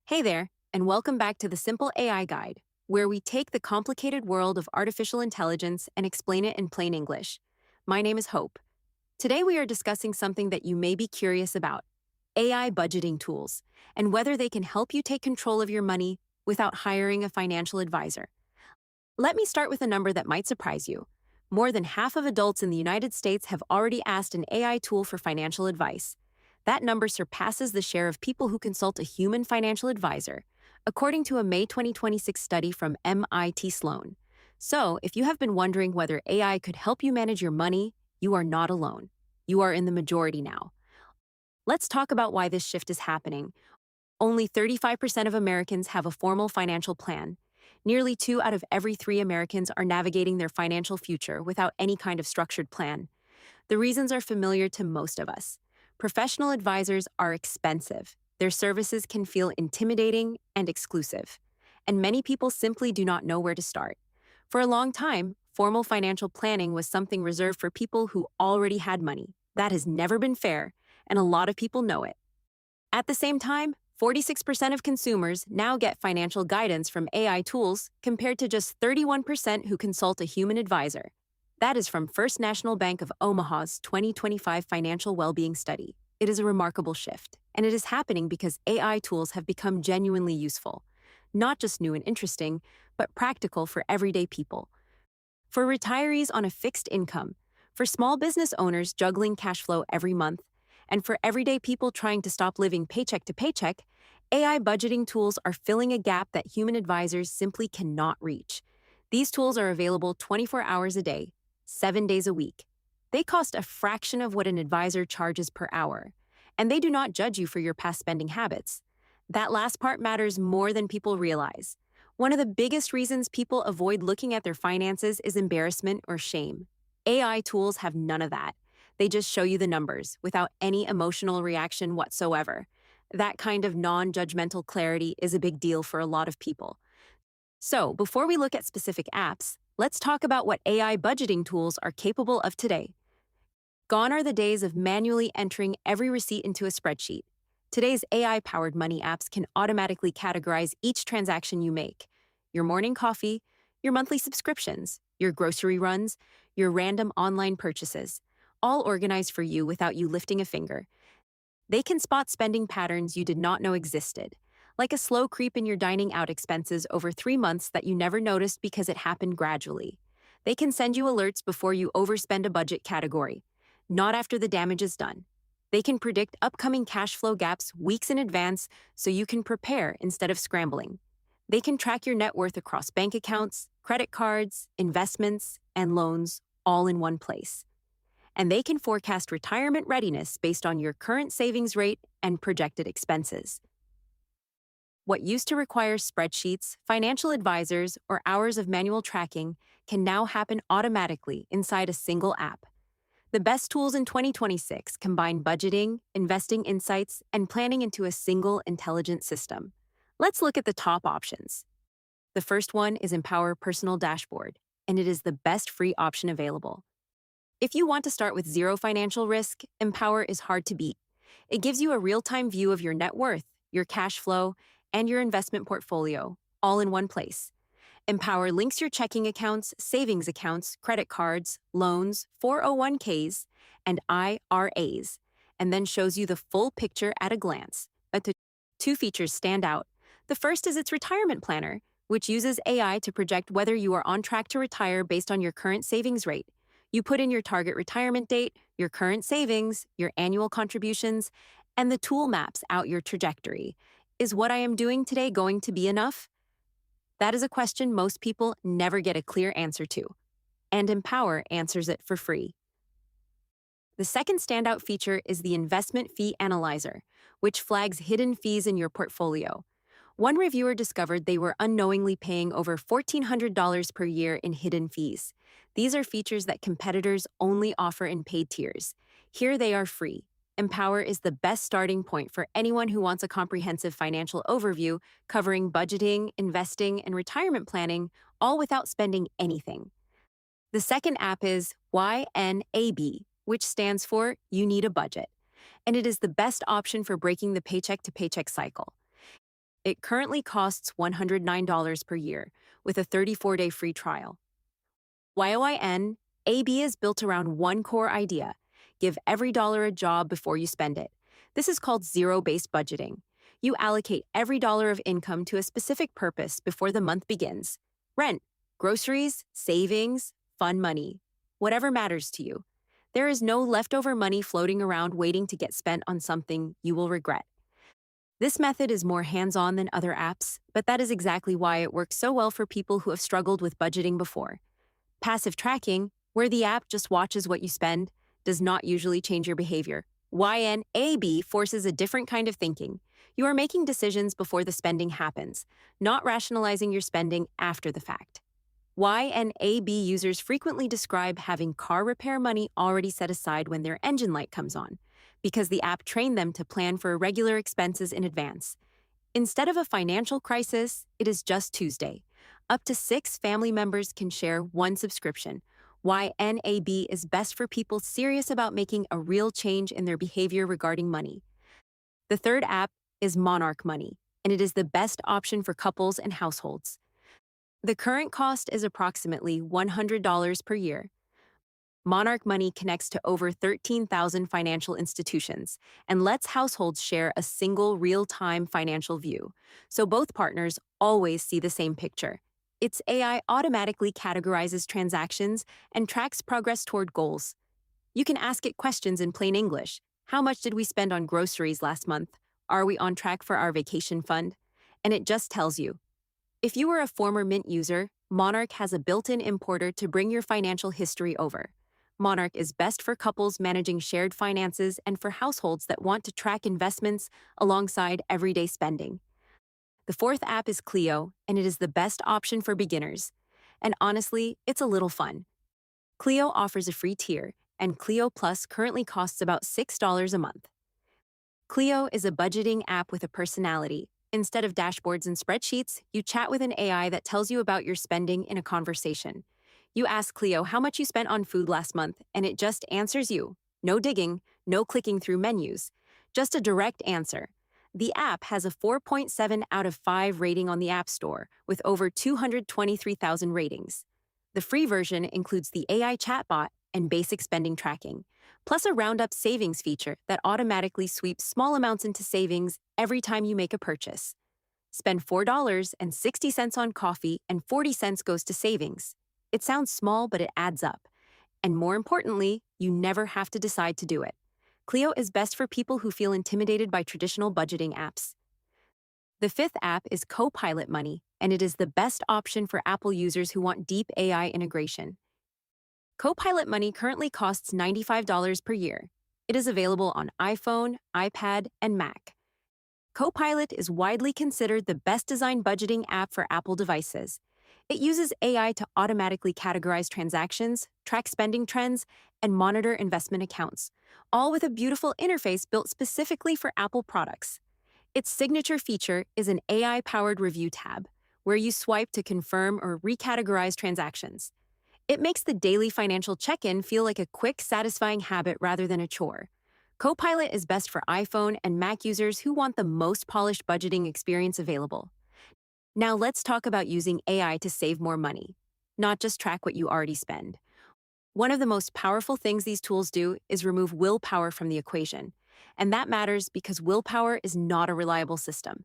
Hey there, and welcome back to the Simple AI Guide, where we take the complicated world of artificial intelligence and explain it in plain English. My name is Hope. Today we are discussing something that you may be curious about: AI budgeting tools, and whether they can help you take control of your money without hiring a financial advisor. Let me start with a number that might surprise you. More than half of adults in the United States have already asked an AI tool for financial advice. That number surpasses the share of people who consult a human financial advisor, according to a May 2026 study from MIT Sloan. So, if you have been wondering whether AI could help you manage your money, you are not alone. You are in the majority now. Let's talk about why this shift is happening. Only 35% of Americans have a formal financial plan. Nearly 2 out of every 3 Americans are navigating their financial future without any kind of structured plan. The reasons are familiar to most of us. Professional advisors are expensive. Their services can feel intimidating and exclusive. And many people simply do not know where to start. For a long time, formal financial planning was something reserved for people who already had money. That has never been fair, and a lot of people know it. At the same time, 46% of consumers now get financial guidance from AI tools compared to just 31% who consult a human advisor. That is from First National Bank of Omaha's 2025 Financial Wellbeing Study. It is a remarkable shift, and it is happening because AI tools have become genuinely useful. Not just new and interesting, but practical for everyday people. For retirees on a fixed income, for small business owners juggling cash flow every month, and for everyday people trying to stop living paycheck to paycheck, AI budgeting tools are filling a gap that human advisors simply cannot reach. These tools are available 24 hours a day, 7 days a week. They cost a fraction of what an advisor charges per hour, and they do not judge you for your past spending habits. That last part matters more than people realize. One of the biggest reasons people avoid looking at their finances is embarrassment or shame. AI tools have none of that. They just show you the numbers without any emotional reaction whatsoever. That kind of non-judgmental clarity is a big deal for a lot of people. So, before we look at specific apps, let's talk about what AI budgeting tools are capable of today. Gone are the days of manually entering every receipt into a spreadsheet. Today's AI-powered money apps can automatically categorize each transaction you make: your morning coffee, your monthly subscriptions, your grocery runs, your random online purchases, all organized for you without you lifting a finger. They can spot spending patterns you did not know existed, like a slow creep in your dining out expenses over 3 months that you never noticed because it happened gradually. They can send you alerts before you overspend a budget category, not after the damage is done. They can predict upcoming cash flow gaps weeks in advance so you can prepare instead of scrambling. They can track your net worth across bank accounts, credit cards, investments, and loans, all in one place. And they can forecast retirement readiness based on your current savings rate and projected expenses. What used to require spreadsheets, financial advisors, or hours of manual tracking can now happen automatically inside a single app. The best tools in 2026 combine budgeting, investing insights, and planning into a single intelligent system. Let's look at the top options. The first one is Empower Personal Dashboard, and it is the best free option available. If you want to start with zero financial risk, Empower is hard to beat. It gives you a real-time view of your net worth, your cash flow, and your investment portfolio, all in one place. Empower links your checking accounts, savings accounts, credit cards, loans, 401ks, and IRAs, and then shows you the full picture at a glance. But the two features stand out. The first is its retirement planner, which uses AI to project whether you are on track to retire based on your current savings rate. You put in your target retirement date, your current savings, your annual contributions, and the tool maps out your trajectory. Is what I am doing today going to be enough? That is a question most people never get a clear answer to, and Empower answers it for free. The second standout feature is the Investment Fee Analyzer, which flags hidden fees in your portfolio. One reviewer discovered they were unknowingly paying over $1,400 per year in hidden fees. These are features that competitors only offer in paid tiers. Here they are free. Empower is the best starting point for anyone who wants a comprehensive financial overview covering budgeting, investing, and retirement planning, all without spending anything. The second app is YNAB, which stands for You Need a Budget, and it is the best option for breaking the paycheck to paycheck cycle. It currently costs $109 per year with a 34-day free trial. YNAB is built around one core idea: give every dollar a job before you spend it. This is called zero-based budgeting. You allocate every dollar of income to a specific purpose before the month begins: rent, groceries, savings, fun money, whatever matters to you. There is no leftover money floating around waiting to get spent on something you will regret. This method is more hands-on than other apps, but that is exactly why it works so well for people who have struggled with budgeting before. Passive tracking, where the app just watches what you spend, does not usually change your behavior. YNAB forces a different kind of thinking. You are making decisions before the spending happens, not rationalizing your spending after the fact. YNAB users frequently describe having car repair money already set aside when their engine light comes on, because the app trained them to plan for irregular expenses in advance. Instead of a financial crisis, it is just Tuesday. Up to 6 family members can share one subscription. YNAB is best for people serious about making a real change in their behavior regarding money. The third app is Monarch Money, and it is the best option for couples and households. The current cost is approximately $100 per year. Monarch Money connects to over 13,000 financial institutions and lets households share a single real-time financial view, so both partners always see the same picture. Its AI automatically categorizes transactions and tracks progress toward goals. You can ask it questions in plain English. How much did we spend on groceries last month? Are we on track for our vacation fund? And it just tells you. If you were a former Mint user, Monarch has a built-in importer to bring your financial history over. Monarch is best for couples managing shared finances and for households that want to track investments alongside everyday spending. The fourth app is Cleo, and it is the best option for beginners. And honestly, it's a little fun. Cleo offers a free tier, and Cleo Plus currently costs about $6 a month. Cleo is a budgeting app with a personality. Instead of dashboards and spreadsheets, you chat with an AI that tells you about your spending in a conversation. You ask Cleo how much you spent on food last month, and it just answers you. No digging, no clicking through menus. Just a direct answer. The app has a 4.7 out of 5 rating on the App Store, with over 223,000 ratings. The free version includes the AI chatbot and basic spending tracking, plus a roundup savings feature that automatically sweeps small amounts into savings every time you make a purchase. Spend $4.60 on coffee and 40 cents goes to savings. It sounds small, but it adds up. And more importantly, you never have to decide to do it. Cleo is best for people who feel intimidated by traditional budgeting apps. The fifth app is Copilot Money, and it is the best option for Apple users who want deep AI integration. Copilot Money currently costs $95 per year. It is available on iPhone, iPad, and Mac. Copilot is widely considered the best-designed budgeting app for Apple devices. It uses AI to automatically categorize transactions, track spending trends, and monitor investment accounts, all with a beautiful interface built specifically for Apple products. Its signature feature is an AI-powered review tab, where you swipe to confirm or recategorize transactions. It makes the daily financial check-in feel like a quick, satisfying habit rather than a chore. Copilot is best for iPhone and Mac users who want the most polished budgeting experience available. Now let's talk about using AI to save more money, not just track what you already spend. One of the most powerful things these tools do is remove willpower from the equation. And that matters because willpower is not a reliable system.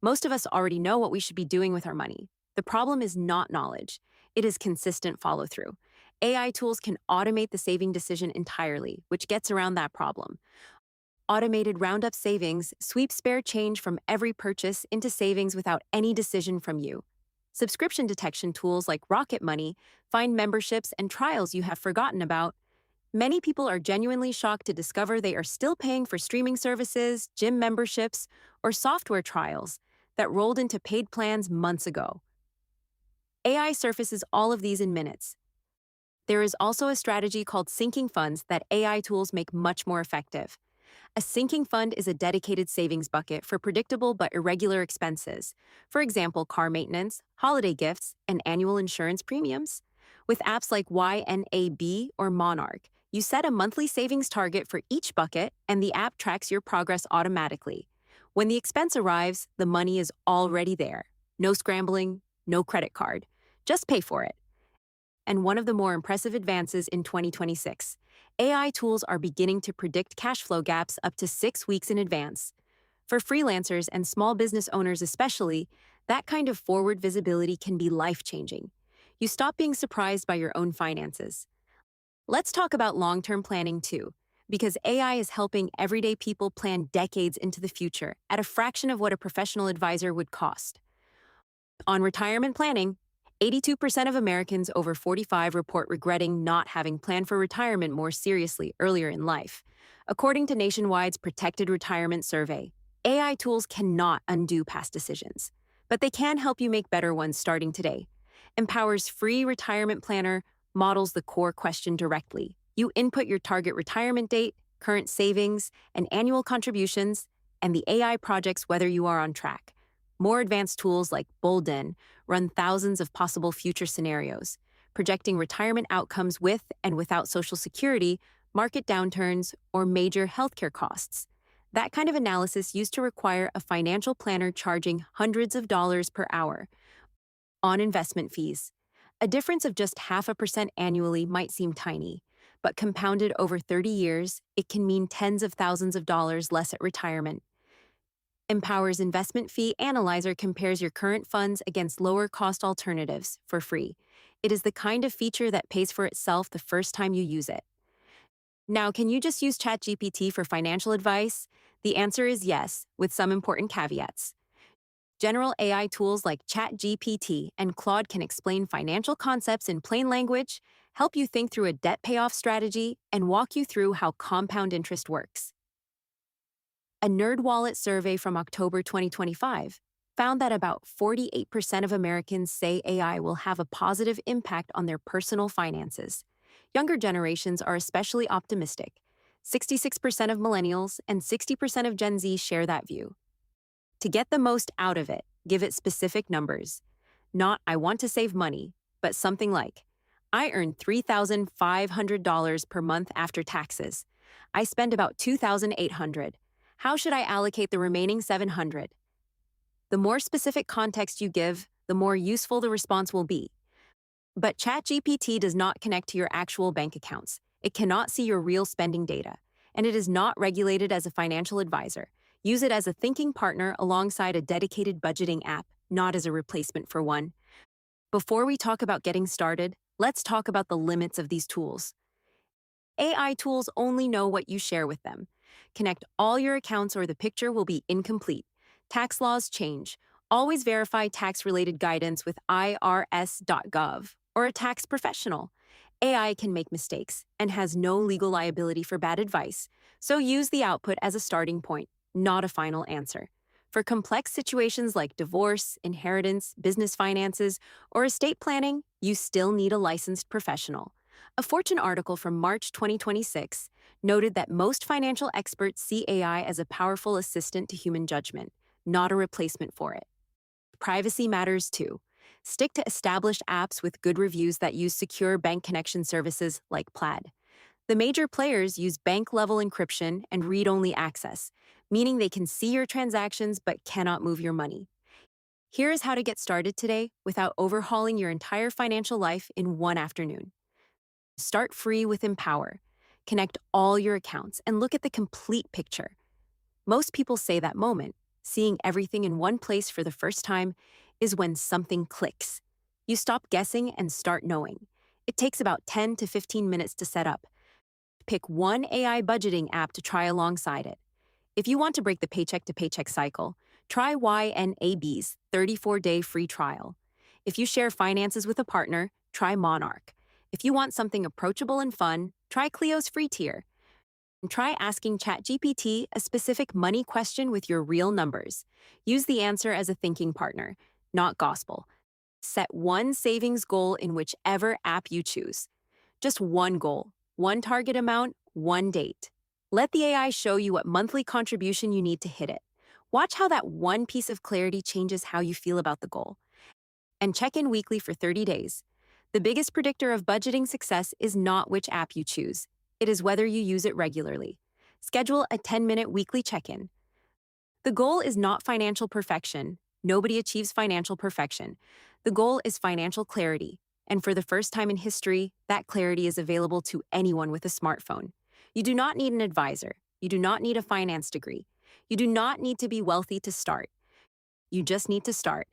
Most of us already know what we should be doing with our money. The problem is not knowledge. It is consistent follow-through. AI tools can automate the saving decision entirely, which gets around that problem. Automated roundup savings sweeps spare change from every purchase into savings without any decision from you. Subscription detection tools like Rocket Money find memberships and trials you have forgotten about. Many people are genuinely shocked to discover they are still paying for streaming services, gym memberships, or software trials that rolled into paid plans months ago. AI surfaces all of these in minutes. There is also a strategy called sinking funds that AI tools make much more effective. A sinking fund is a dedicated savings bucket for predictable but irregular expenses, for example, car maintenance, holiday gifts, and annual insurance premiums. With apps like YNAB or Monarch, you set a monthly savings target for each bucket, and the app tracks your progress automatically. When the expense arrives, the money is already there. No scrambling, no credit card. Just pay for it. And one of the more impressive advances in 2026, AI tools are beginning to predict cash flow gaps up to 6 weeks in advance. For freelancers and small business owners especially, that kind of forward visibility can be life-changing. You stop being surprised by your own finances. Let's talk about long-term planning too, because AI is helping everyday people plan decades into the future at a fraction of what a professional advisor would cost. On retirement planning, 82% of Americans over 45 report regretting not having planned for retirement more seriously earlier in life. According to Nationwide's Protected Retirement Survey, AI tools cannot undo past decisions, but they can help you make better ones starting today. Empower's free retirement planner models the core question directly. You input your target retirement date, current savings, and annual contributions, and the AI projects whether you are on track. More advanced tools like Bolden run thousands of possible future scenarios, projecting retirement outcomes with and without Social Security, market downturns, or major healthcare costs. That kind of analysis used to require a financial planner charging hundreds of dollars per hour. On investment fees, a difference of just 0.5% annually might seem tiny, but compounded over 30 years, it can mean tens of thousands of dollars less at retirement. Empower's investment fee analyzer compares your current funds against lower-cost alternatives for free. It is the kind of feature that pays for itself the first time you use it. Now, can you just use ChatGPT for financial advice? The answer is yes, with some important caveats. General AI tools like ChatGPT and Claude can explain financial concepts in plain language, help you think through a debt payoff strategy, and walk you through how compound interest works. A NerdWallet survey from October 2025 found that about 48% of Americans say AI will have a positive impact on their personal finances. Younger generations are especially optimistic. 66% of millennials and 60% of Gen Z share that view. To get the most out of it, give it specific numbers. Not, I want to save money, but something like, I earn $3,500 per month after taxes. I spend about $2,800. How should I allocate the remaining $700? The more specific context you give, the more useful the response will be. But ChatGPT does not connect to your actual bank accounts. It cannot see your real spending data, and it is not regulated as a financial advisor. Use it as a thinking partner alongside a dedicated budgeting app, not as a replacement for one. Before we talk about getting started, let's talk about the limits of these tools. AI tools only know what you share with them. Connect all your accounts or the picture will be incomplete. Tax laws change. Always verify tax-related guidance with irs.gov or a tax professional. AI can make mistakes and has no legal liability for bad advice, so use the output as a starting point, not a final answer. For complex situations like divorce, inheritance, business finances, or estate planning, you still need a licensed professional. A Fortune article from March 2026 noted that most financial experts see AI as a powerful assistant to human judgment, not a replacement for it. Privacy matters too. Stick to established apps with good reviews that use secure bank connection services like Plaid. The major players use bank-level encryption and read-only access, meaning they can see your transactions but cannot move your money. Here is how to get started today without overhauling your entire financial life in one afternoon. Start free with Empower. Connect all your accounts and look at the complete picture. Most people say that moment, seeing everything in one place for the first time, is when something clicks. You stop guessing and start knowing. It takes about 10 to 15 minutes to set up. Pick one AI budgeting app to try alongside it. If you want to break the paycheck to paycheck cycle, try YNAB's 34-day free trial. If you share finances with a partner, try Monarch. If you want something approachable and fun, try Cleo's free tier. And try asking ChatGPT a specific money question with your real numbers. Use the answer as a thinking partner, not gospel. Set one savings goal in whichever app you choose. Just one goal, one target amount, one date. Let the AI show you what monthly contribution you need to hit it. Watch how that one piece of clarity changes how you feel about the goal. And check in weekly for 30 days. The biggest predictor of budgeting success is not which app you choose. It is whether you use it regularly. Schedule a 10-minute weekly check-in. The goal is not financial perfection. Nobody achieves financial perfection. The goal is financial clarity. And for the first time in history, that clarity is available to anyone with a smartphone. You do not need an advisor. You do not need a finance degree. You do not need to be wealthy to start. You just need to start.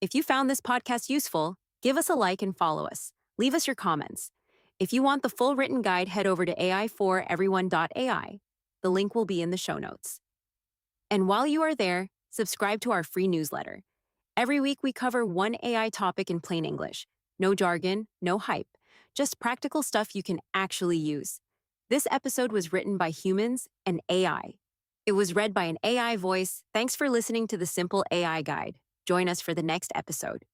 If you found this podcast useful, give us a like and follow us. Leave us your comments. If you want the full written guide, head over to AI4everyone.ai. The link will be in the show notes. And while you are there, subscribe to our free newsletter. Every week we cover one AI topic in plain English. No jargon, no hype, just practical stuff you can actually use. This episode was written by humans and AI. It was read by an AI voice. Thanks for listening to the Simple AI Guide. Join us for the next episode.